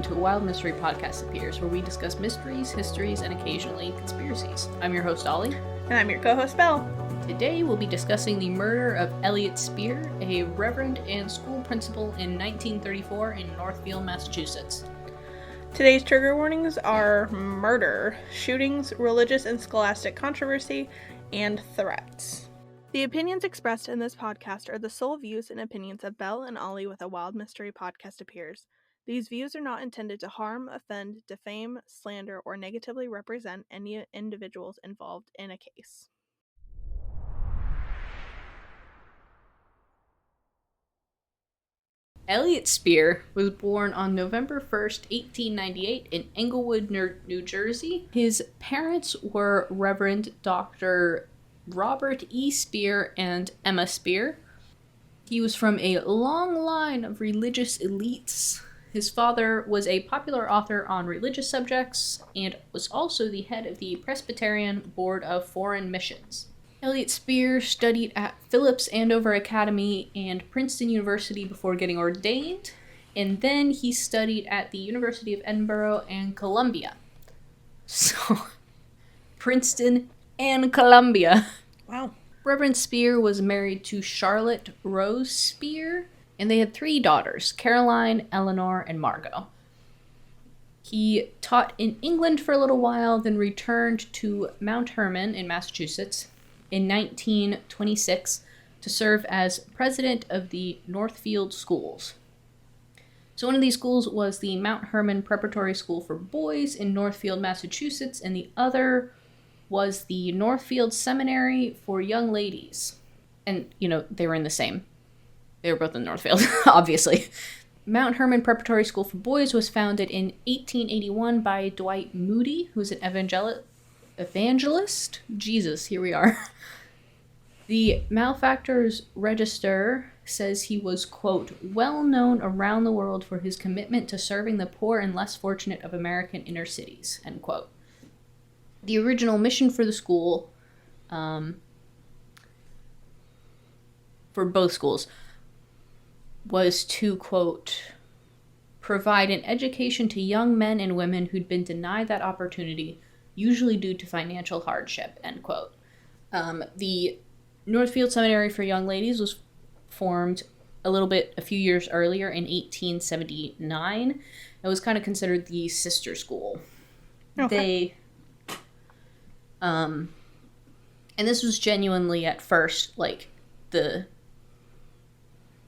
welcome to Wild Mystery Podcast Appears, where we discuss mysteries, histories, and occasionally conspiracies. I'm your host, Ollie. And I'm your co-host, Belle. Today we'll be discussing the murder of Elliott Speer, a reverend and school principal in 1934 in Northfield, Massachusetts. Today's trigger warnings are murder, shootings, religious and scholastic controversy, and threats. The opinions expressed in this podcast are the sole views and opinions of Belle and Ollie with a Wild Mystery Podcast Appears. These views are not intended to harm, offend, defame, slander, or negatively represent any individuals involved in a case. Elliott Speer was born on November 1st, 1898 in Englewood, New Jersey. His parents were Reverend Dr. Robert E. Speer and Emma Speer. He was from a long line of religious elites. His father was a popular author on religious subjects and was also the head of the Presbyterian Board of Foreign Missions. Elliott Speer studied at Phillips Andover Academy and Princeton University before getting ordained, and then he studied at the University of Edinburgh and Columbia. So, Princeton and Columbia. Wow. Reverend Speer was married to Charlotte Rose Speer, and they had 3 daughters, Caroline, Eleanor, and Margot. He taught in England for a little while, then returned to Mount Hermon in Massachusetts in 1926 to serve as president of the Northfield schools. So one of these schools was the Mount Hermon Preparatory School for Boys in Northfield, Massachusetts, and the other was the Northfield Seminary for Young Ladies. And, they were in the same. They were both in Northfield, obviously. Mount Hermon Preparatory School for Boys was founded in 1881 by Dwight Moody, who's an evangelist? Jesus, here we are. The Malefactors Register says he was, quote, well known around the world for his commitment to serving the poor and less fortunate of American inner cities, end quote. The original mission for the school, for both schools, was to, quote, provide an education to young men and women who'd been denied that opportunity, usually due to financial hardship, end quote. The Northfield Seminary for Young Ladies was formed a few years earlier in 1879. It was kind of considered the sister school. Okay. And this was genuinely at first, the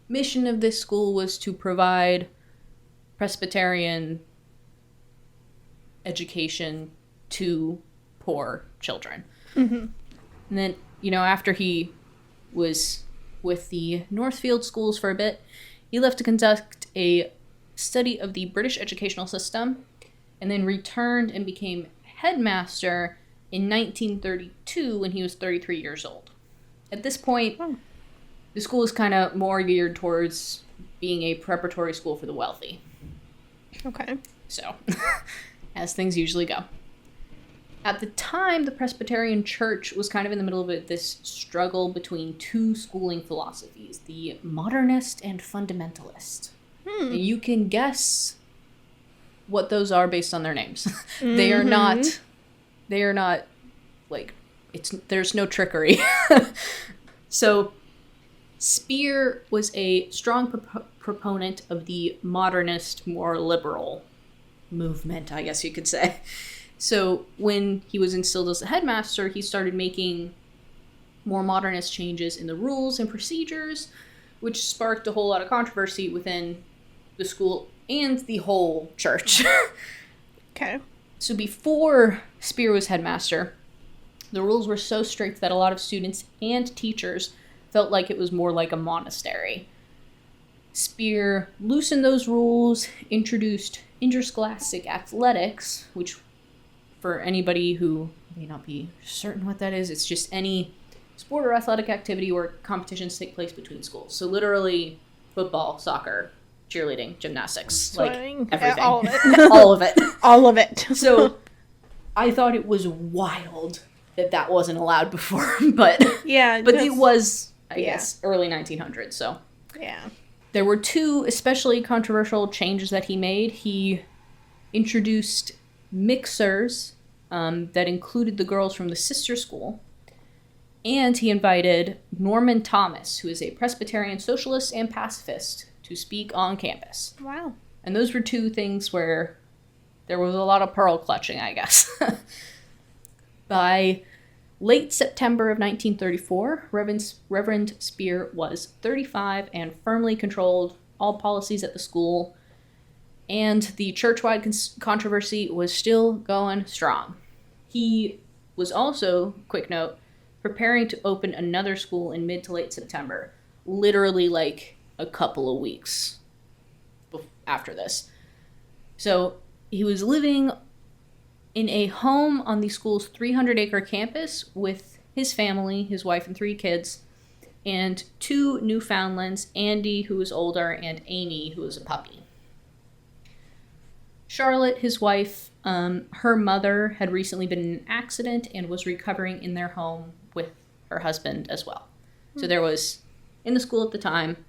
mission of this school was to provide Presbyterian education to poor children. Mm-hmm. And then, after he was with the Northfield schools for a bit, he left to conduct a study of the British educational system, and then returned and became headmaster in 1932 when he was 33 years old. At this point, the school is kind of more geared towards being a preparatory school for the wealthy. Okay. So, as things usually go. At the time, the Presbyterian Church was kind of in the middle of this struggle between 2 schooling philosophies, the modernist and fundamentalist. And you can guess what those are based on their names. Mm-hmm. They are not, there's no trickery. So, Speer was a strong proponent of the modernist, more liberal movement, I guess you could say. So when he was instilled as a headmaster, he started making more modernist changes in the rules and procedures, which sparked a whole lot of controversy within the school and the whole church. Okay. So before Speer was headmaster, the rules were so strict that a lot of students and teachers felt like it was more like a monastery. Speer loosened those rules, introduced interscholastic athletics, which, for anybody who may not be certain what that is, it's just any sport or athletic activity where competitions take place between schools. So literally football, soccer, cheerleading, gymnastics, Swimming, everything. all of it. All of it. All of it. So I thought it was wild that wasn't allowed before, but it was, I guess, early 1900s, so. Yeah. There were 2 especially controversial changes that he made. He introduced mixers that included the girls from the sister school. And he invited Norman Thomas, who is a Presbyterian socialist and pacifist, to speak on campus. Wow. And those were two things where there was a lot of pearl clutching, I guess. By late September of 1934, Reverend Speer was 35 and firmly controlled all policies at the school, and the church-wide controversy was still going strong. He was also, quick note, preparing to open another school in mid to late September, literally like a couple of weeks after this. So he was living in a home on the school's 300-acre campus with his family, his wife and 3 kids, and 2 Newfoundlands, Andy, who was older, and Amy, who was a puppy. Charlotte, his wife, her mother had recently been in an accident and was recovering in their home with her husband as well. So there was, in the school at the time,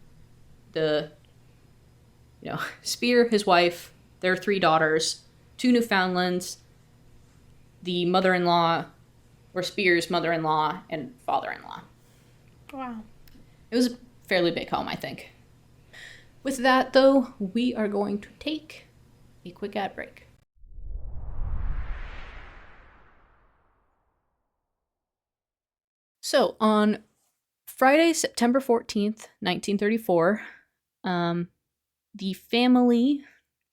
Speer, his wife, their 3 daughters, 2 Newfoundlands, the mother-in-law, or Speer's mother-in-law, and father-in-law. Wow. It was a fairly big home, I think. With that, though, we are going to take a quick ad break. So, on Friday, September 14th, 1934, the family,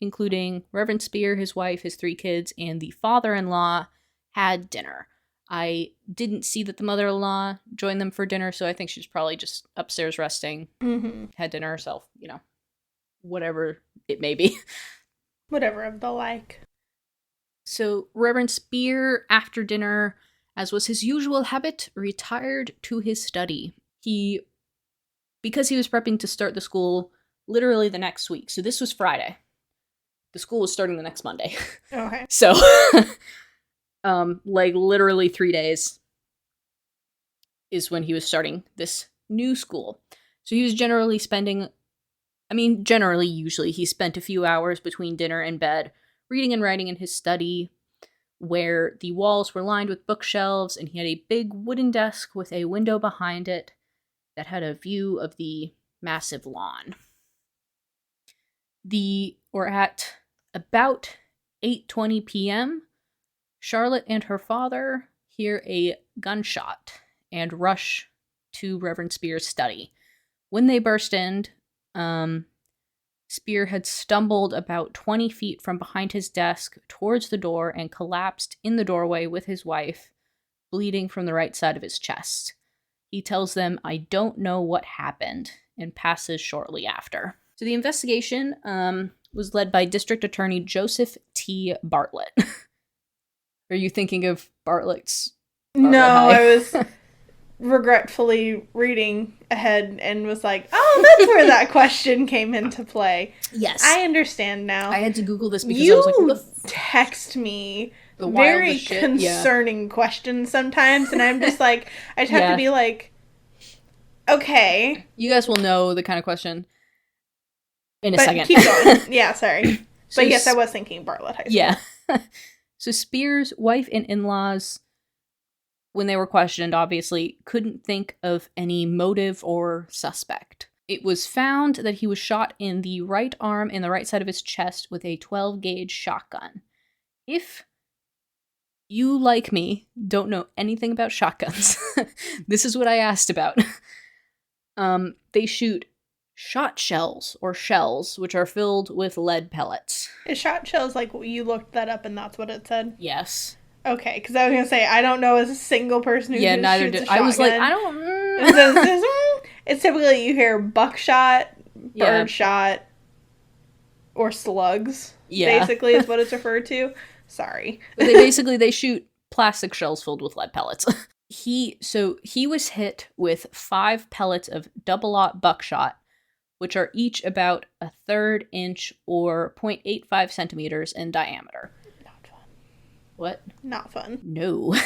including Reverend Speer, his wife, his 3 kids, and the father-in-law, had dinner. I didn't see that the mother-in-law joined them for dinner, so I think she's probably just upstairs resting, had dinner herself, whatever it may be. Whatever of the like. So Reverend Speer, after dinner, as was his usual habit, retired to his study. Because he was prepping to start the school literally the next week. So this was Friday. The school was starting the next Monday. Okay. So, literally 3 days is when he was starting this new school. So he was usually he spent a few hours between dinner and bed reading and writing in his study, where the walls were lined with bookshelves, and he had a big wooden desk with a window behind it that had a view of the massive lawn. At about 8:20 p.m., Charlotte and her father hear a gunshot and rush to Reverend Speer's study. When they burst in, Speer had stumbled about 20 feet from behind his desk towards the door and collapsed in the doorway with his wife, bleeding from the right side of his chest. He tells them, "I don't know what happened," and passes shortly after. So the investigation was led by District Attorney Joseph T. Bartlett. Are you thinking of Bartlett No, High? I was regretfully reading ahead and was like, oh, that's where that question came into play. Yes. I understand now. I had to Google this because I was like, what the text me the very shit? concerning questions sometimes, and I'm just like, I just have to be like, okay. You guys will know the kind of question in a But second. keep going. Yeah, sorry. So but yes, I was thinking Bartlett High School. Yeah. So Speer's wife and in-laws, when they were questioned, obviously couldn't think of any motive or suspect. It was found that he was shot in the right arm and the right side of his chest with a 12-gauge shotgun. If you, like me, don't know anything about shotguns, this is what I asked about. They shoot shot shells, or shells, which are filled with lead pellets. Is shot shells like you looked that up and that's what it said? Yes. Okay, because I was going to say, I don't know a single person who neither shoots did a shotgun. I was like, I don't... It's typically you hear buckshot, birdshot, or slugs. Yeah. Basically is what it's referred to. Sorry. But they shoot plastic shells filled with lead pellets. He was hit with 5 pellets of double-aught buckshot, which are each about 1/3 inch or 0.85 centimeters in diameter. Not fun. What? Not fun. No.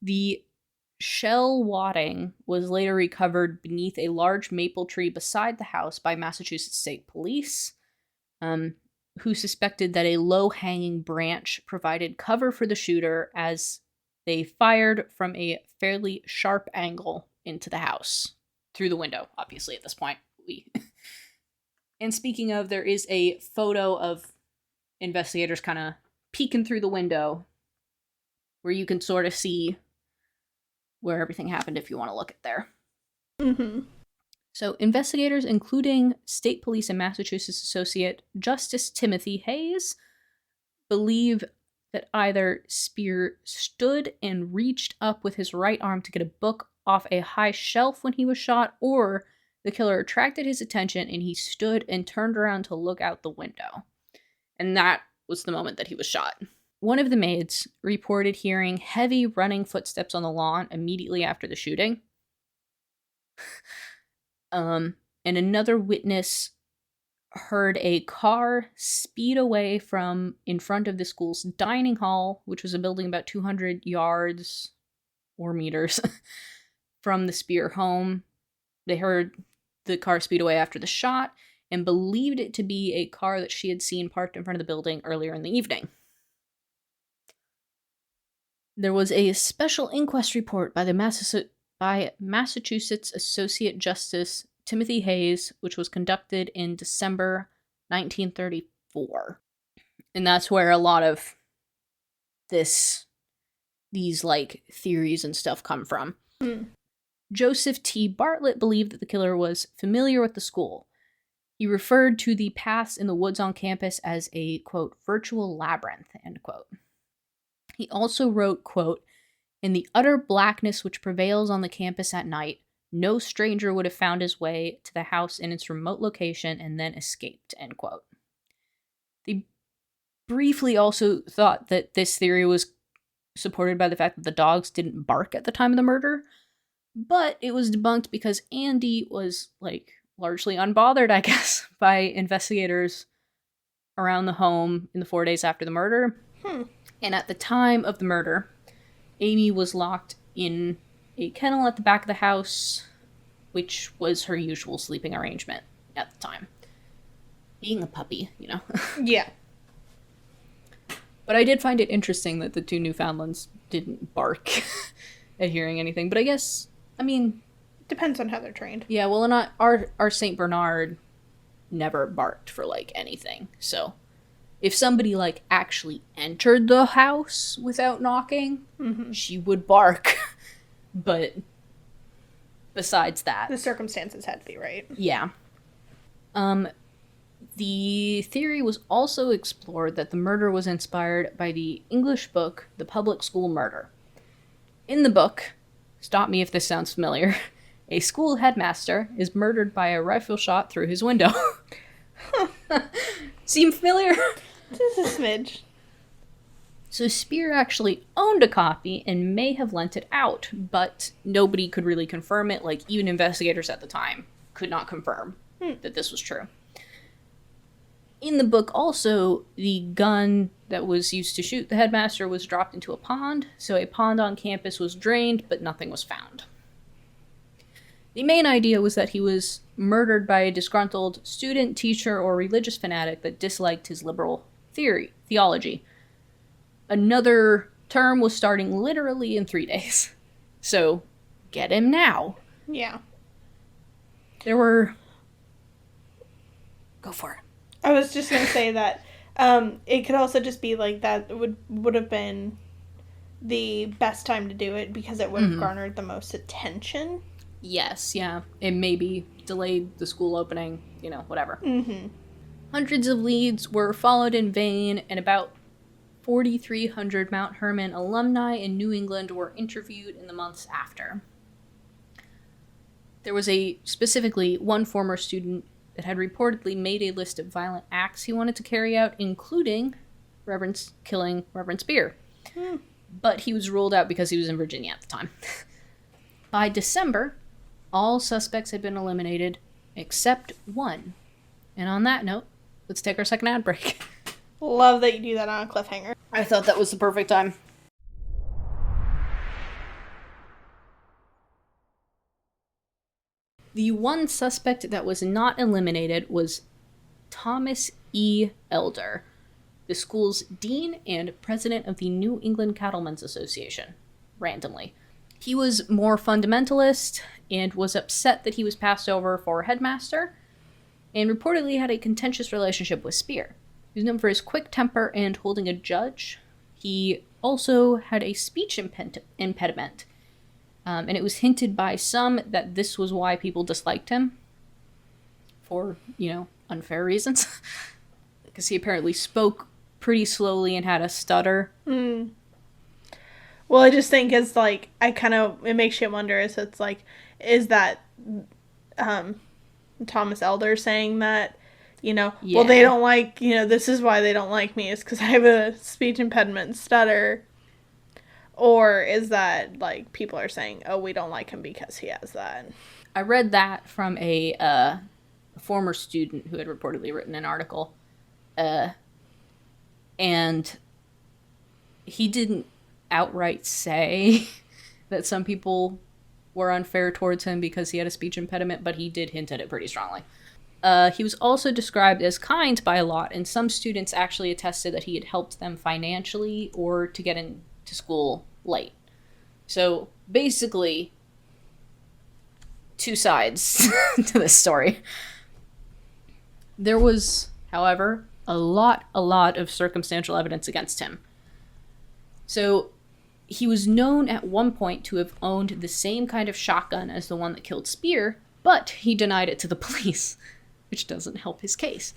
The shell wadding was later recovered beneath a large maple tree beside the house by Massachusetts State Police. who suspected that a low-hanging branch provided cover for the shooter as they fired from a fairly sharp angle into the house. Through the window, obviously, at this point. And speaking of, there is a photo of investigators kind of peeking through the window where you can sort of see where everything happened if you want to look at there. Mm-hmm. So investigators, including State Police and Massachusetts Associate Justice Timothy Hayes, believe that either Speer stood and reached up with his right arm to get a book off a high shelf when he was shot, or the killer attracted his attention and he stood and turned around to look out the window. And that was the moment that he was shot. One of the maids reported hearing heavy running footsteps on the lawn immediately after the shooting. And another witness heard a car speed away from in front of the school's dining hall, which was a building about 200 yards or meters from the Speer home. They heard the car speed away after the shot and believed it to be a car that she had seen parked in front of the building earlier in the evening. There was a special inquest report by Massachusetts Associate Justice Timothy Hayes, which was conducted in December 1934. And that's where a lot of these theories and stuff come from. Joseph T. Bartlett believed that the killer was familiar with the school. He referred to the paths in the woods on campus as a, quote, virtual labyrinth, end quote. He also wrote, quote, in the utter blackness which prevails on the campus at night, no stranger would have found his way to the house in its remote location and then escaped, end quote. They briefly also thought that this theory was supported by the fact that the dogs didn't bark at the time of the murder, but it was debunked because Andy was, largely unbothered, I guess, by investigators around the home in the 4 days after the murder. And at the time of the murder, Amy was locked in a kennel at the back of the house, which was her usual sleeping arrangement at the time. Being a puppy, Yeah. But I did find it interesting that the two Newfoundlands didn't bark at hearing anything. But I guess, Depends on how they're trained. yeah, well, and our St. Bernard never barked for, anything. So if somebody, actually entered the house without knocking, she would bark. But besides that... The circumstances had to be right. Yeah. The theory was also explored that the murder was inspired by the English book, The Public School Murder. In the book, stop me if this sounds familiar, a school headmaster is murdered by a rifle shot through his window. Seem familiar? Just a smidge. So Speer actually owned a copy and may have lent it out, but nobody could really confirm it. Even investigators at the time could not confirm that this was true. In the book also, the gun that was used to shoot the headmaster was dropped into a pond, so a pond on campus was drained, but nothing was found. The main idea was that he was murdered by a disgruntled student, teacher, or religious fanatic that disliked his liberal theology. Another term was starting literally in 3 days. So, get him now. Yeah. There were... Go for it. I was just going to say that it could also just be that would have been the best time to do it because it would have garnered the most attention. Yes, yeah. It maybe delayed the school opening, whatever. Mm-hmm. Hundreds of leads were followed in vain, and about 4,300 Mount Hermon alumni in New England were interviewed in the months after. There was specifically one former student that had reportedly made a list of violent acts he wanted to carry out, including killing Reverend Speer. But he was ruled out because he was in Virginia at the time. By December, all suspects had been eliminated except one. And on that note, let's take our second ad break. Love that you do that on a cliffhanger. I thought that was the perfect time. The one suspect that was not eliminated was Thomas E. Elder, the school's dean and president of the New England Cattlemen's Association, randomly. He was more fundamentalist and was upset that he was passed over for headmaster, and reportedly had a contentious relationship with Speer. He was known for his quick temper and holding a judge. He also had a speech impediment, and it was hinted by some that this was why people disliked him, for, unfair reasons, because he apparently spoke pretty slowly and had a stutter. Well, I just think it's like, it makes you wonder, is that Thomas Elder saying that, well, they don't like, this is why they don't like me, is because I have a speech impediment and stutter, or is that, like, people are saying, oh, we don't like him because he has that? I read that from a former student who had reportedly written an article, and he didn't outright say that some people were unfair towards him because he had a speech impediment, but he did hint at it pretty strongly. He was also described as kind by a lot, and some students actually attested that he had helped them financially or to get into school late. So basically, two sides to this story. There was, however, a lot of circumstantial evidence against him. So he was known at one point to have owned the same kind of shotgun as the one that killed Speer, but he denied it to the police, which doesn't help his case.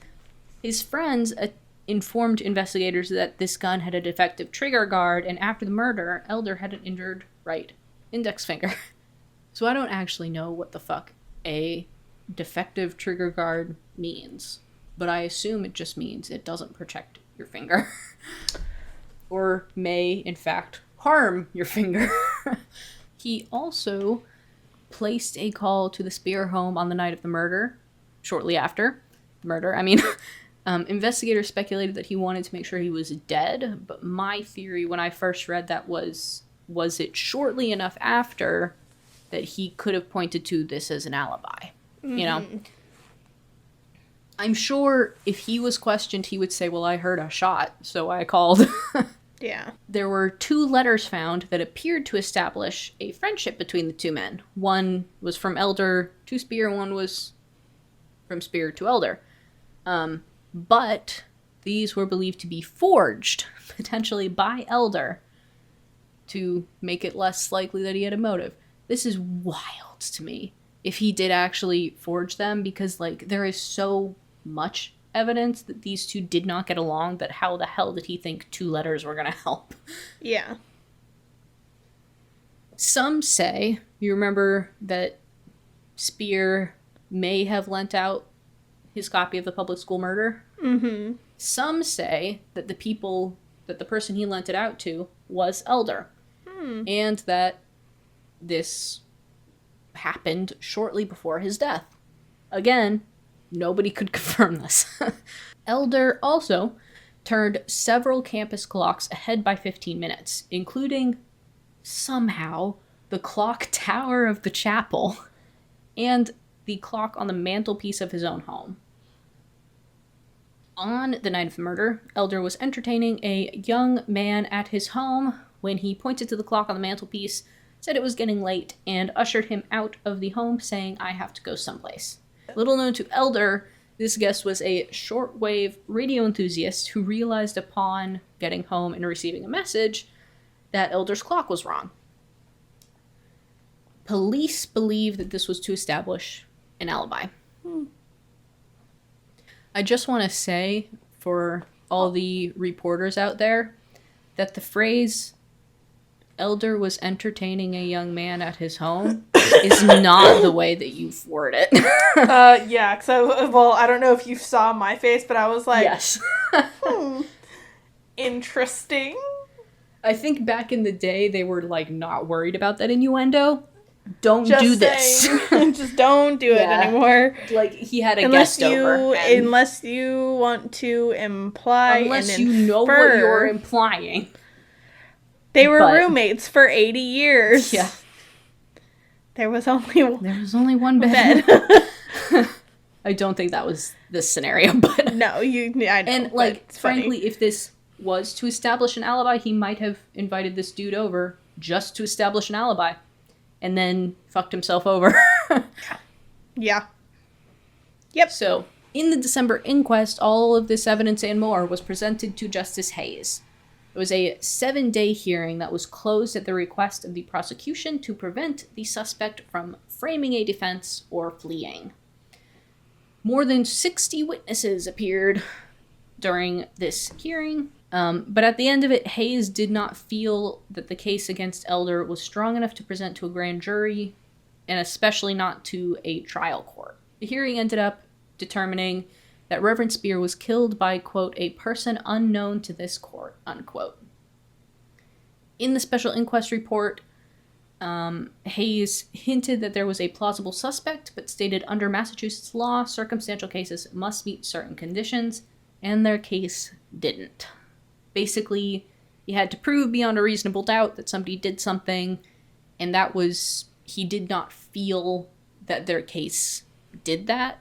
His friends informed investigators that this gun had a defective trigger guard, and after the murder, Elder had an injured right index finger. So I don't actually know what the fuck a defective trigger guard means, but I assume it just means it doesn't protect your finger. Or may, in fact, harm your finger. He also placed a call to the Speer home on the night of the murder, shortly after the murder. Investigators speculated that he wanted to make sure he was dead, but my theory when I first read that was it shortly enough after that he could have pointed to this as an alibi, I'm sure if he was questioned, he would say, well, I heard a shot, so I called. Yeah. There were 2 letters found that appeared to establish a friendship between the two men. One was from Elder to Speer, one was from Speer to Elder. But these were believed to be forged, potentially by Elder, to make it less likely that he had a motive. This is wild to me, if he did actually forge them, because, there is so much evidence that these two did not get along, that how the hell did he think 2 letters were going to help? Yeah. Some say, you remember that Speer may have lent out his copy of the public school murder? Mm-hmm. Some say that the person he lent it out to was Elder. And that this happened shortly before his death. Again, nobody could confirm this. Elder also turned several campus clocks ahead by 15 minutes, including, somehow, the clock tower of the chapel and the clock on the mantelpiece of his own home. On the night of the murder, Elder was entertaining a young man at his home when he pointed to the clock on the mantelpiece, said it was getting late, and ushered him out of the home saying, I have to go someplace. Little known to Elder, this guest was a shortwave radio enthusiast who realized upon getting home and receiving a message that Elder's clock was wrong. Police believe that this was to establish an alibi. I just want to say, for all the reporters out there, that the phrase Elder was entertaining a young man at his home is not the way that you word it. Yeah, I don't know if you saw my face, but I was like, yes. Interesting. I think back in the day, they were, not worried about that innuendo. Don't just do this. Just don't do it anymore. He had a guest over. Unless you want to imply unless you know what you're implying. They were roommates for 80 years. Yeah. There was only one bed. I don't think that was this scenario, but No, I know. and like, frankly, if this was to establish an alibi, he might have invited this dude over just to establish an alibi, and then fucked himself over. Yeah. Yep. So, in the December inquest, all of this evidence and more was presented to Justice Hayes. It was a 7-day hearing that was closed at the request of the prosecution to prevent the suspect from framing a defense or fleeing. More than 60 witnesses appeared during this hearing, but at the end of it, Hayes did not feel that the case against Elder was strong enough to present to a grand jury, and especially not to a trial court. The hearing ended up determining that Reverend Speer was killed by, quote, a person unknown to this court, unquote. In the special inquest report, Hayes hinted that there was a plausible suspect, but stated under Massachusetts law, circumstantial cases must meet certain conditions, and their case didn't. Basically, you had to prove beyond a reasonable doubt that somebody did something, and that was, he did not feel that their case did that,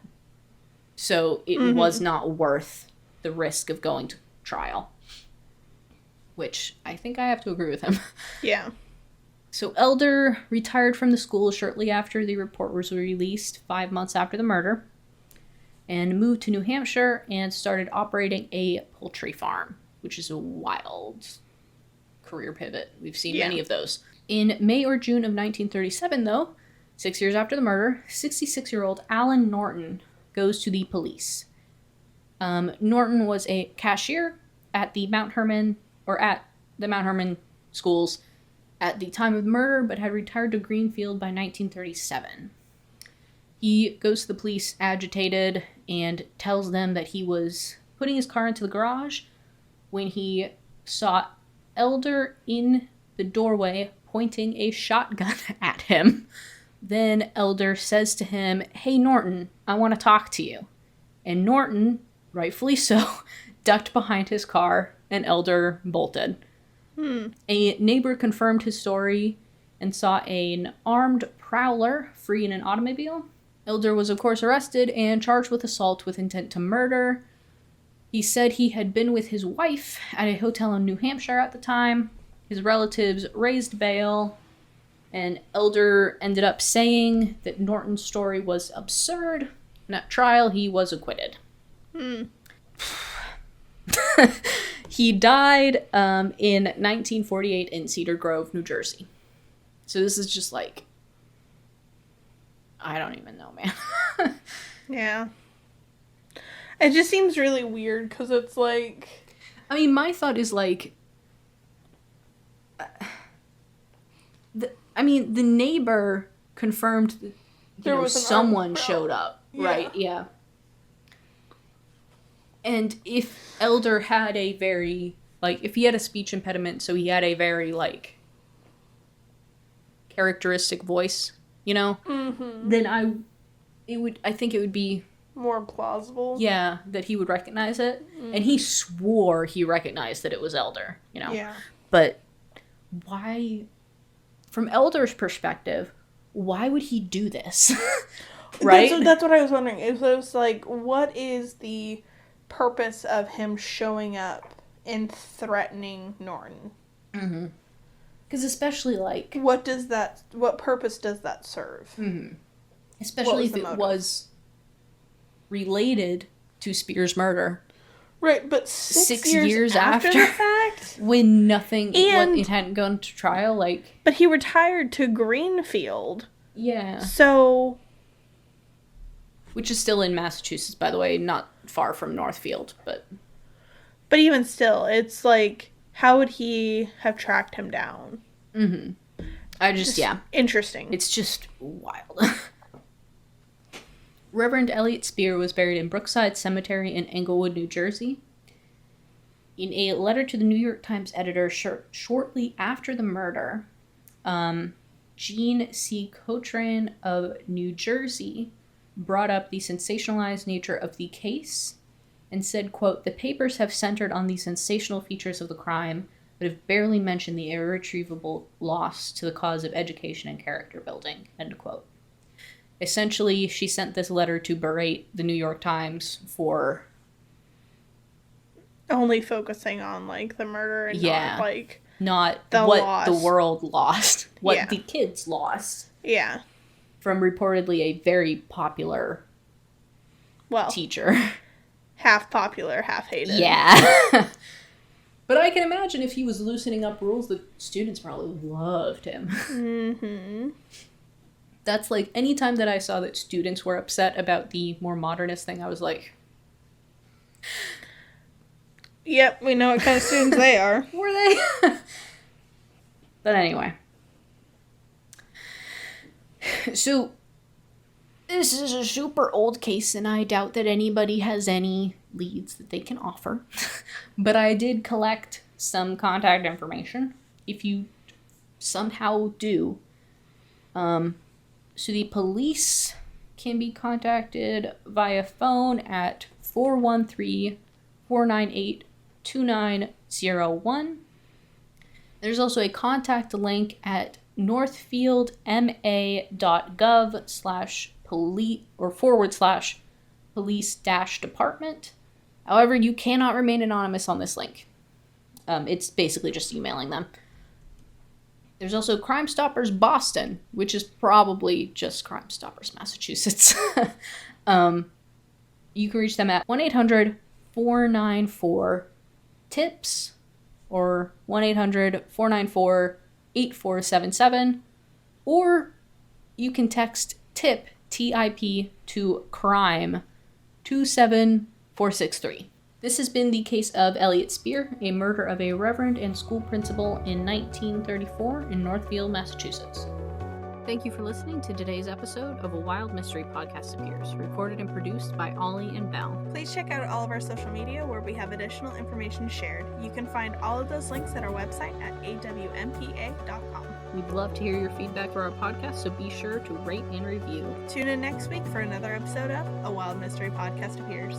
so it was not worth the risk of going to trial. Which, I think I have to agree with him. Yeah. So Elder retired from the school shortly after the report was released, 5 months after the murder, and moved to New Hampshire and started operating a poultry farm, which is a wild career pivot. We've seen many of those. In May or June of 1937, though, 6 years after the murder, 66-year-old Alan Norton goes to the police. Norton was a cashier at the Mount Herman schools at the time of the murder, but had retired to Greenfield by 1937. He goes to the police agitated and tells them that he was putting his car into the garage when he saw Elder in the doorway pointing a shotgun at him. Then Elder says to him, "Hey Norton, I want to talk to you." And Norton, rightfully so, ducked behind his car and Elder bolted. A neighbor confirmed his story and saw an armed prowler free in an automobile. Elder was of course arrested and charged with assault with intent to murder. He said he had been with his wife at a hotel in New Hampshire at the time. His relatives raised bail, and Elder ended up saying that Norton's story was absurd, and at trial he was acquitted. He died in 1948 in Cedar Grove, New Jersey. So this is just like, I don't even know, man. Yeah. It just seems really weird because it's like, I mean, my thought is like, the neighbor confirmed that someone showed up, right? Yeah. And if Elder had a very, like, if he had a speech impediment, so he had a very, like, characteristic voice, you know, then I think it would be more plausible. Yeah, that he would recognize it. And he swore he recognized that it was Elder, you know. Yeah. But why, from Elder's perspective, why would he do this? Right? That's what I was wondering. It was like, what is the purpose of him showing up and threatening Norton? Because especially, like, what purpose does that serve? Especially if it was related to Speer's murder. Right, but 6 years after the fact? When it hadn't gone to trial, like... But he retired to Greenfield. Yeah. So... Which is still in Massachusetts, by the way, not far from Northfield, but... But even still, it's like, how would he have tracked him down? Just interesting. It's just wild. Reverend Elliott Speer was buried in Brookside Cemetery in Englewood, New Jersey. In a letter to the New York Times editor shortly after the murder, Jean C. Cotran of New Jersey brought up the sensationalized nature of the case and said, quote, "The papers have centered on the sensational features of the crime, but have barely mentioned the irretrievable loss to the cause of education and character building," end quote. Essentially, she sent this letter to berate the New York Times for only focusing on, like, the murder and not, like, not the what loss. the world lost, what the kids lost. Yeah. From reportedly a very popular teacher. Half popular, half hated. Yeah. But I can imagine if he was loosening up rules, the students probably loved him. Mm-hmm. That's like, any time that I saw that students were upset about the more modernist thing, I was like... Yep, we know what kind of students they are. Were they? But anyway. So, this is a super old case, and I doubt that anybody has any leads that they can offer. But I did collect some contact information, if you somehow do. So the police can be contacted via phone at 413-498-2901. There's also a contact link at northfieldma.gov/police/police-department. However, you cannot remain anonymous on this link. It's basically just emailing them. There's also Crime Stoppers Boston, which is probably just Crime Stoppers Massachusetts. You can reach them at 1-800-494-TIPS or 1-800-494-8477, or you can text TIP, T-I-P, to crime 27463. This has been the case of Elliott Speer, a murder of a reverend and school principal in 1934 in Northfield, Massachusetts. Thank you for listening to today's episode of A Wild Mystery Podcast Appears, recorded and produced by Ollie and Belle. Please check out all of our social media where we have additional information shared. You can find all of those links at our website at awmpa.com. We'd love to hear your feedback for our podcast, so be sure to rate and review. Tune in next week for another episode of A Wild Mystery Podcast Appears.